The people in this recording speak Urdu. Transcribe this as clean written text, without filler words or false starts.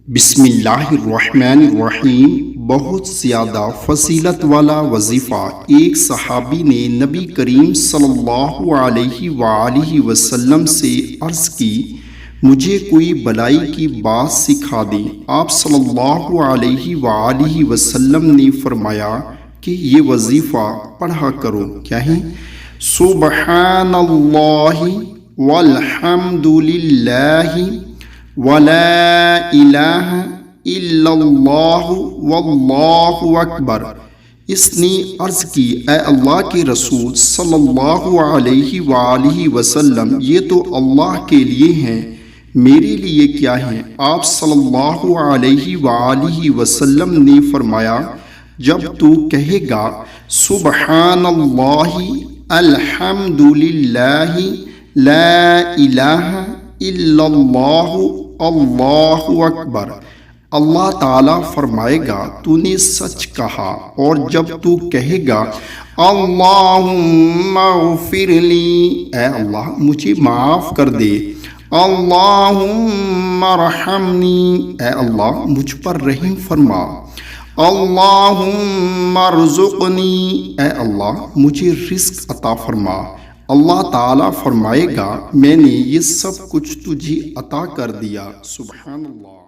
بسم اللہ الرحمن الرحیم۔ بہت زیادہ فضیلت والا وظیفہ۔ ایک صحابی نے نبی کریم صلی اللہ علیہ وآلہ وسلم سے عرض کی، مجھے کوئی بلائی کی بات سکھا دیں۔ آپ صلی اللہ علیہ وآلہ وسلم نے فرمایا کہ یہ وظیفہ پڑھا کرو۔ کیا ہے؟ سبحان اللہ والحمد للہ وَلَا إِلَٰهَ إِلَّا اللَّهُ وَاللَّهُ أَكْبَرُ۔ اس نے عرض کی، اے اللہ کے رسول صلی اللہ علیہ وآلہ وسلم، یہ تو اللہ کے لیے ہیں، میرے لیے کیا ہے؟ آپ صلی اللہ علیہ وآلہ وسلم نے فرمایا، جب تو کہے گا سبحان اللہ الحمد للہ لا الہ الا اللہ اللہ اکبر، اللہ تعالیٰ فرمائے گا تو نے سچ کہا۔ اور جب تو کہے گا اللہم اغفر لی، اے اللہ مجھے معاف کر دے، اللہم ارحمنی، اے اللہ مجھ پر رحم فرما، اللہم ارزقنی، اے اللہ مجھے رزق عطا فرما، اللہ تعالیٰ فرمائے گا میں نے یہ سب کچھ تجھے عطا کر دیا۔ سبحان اللہ۔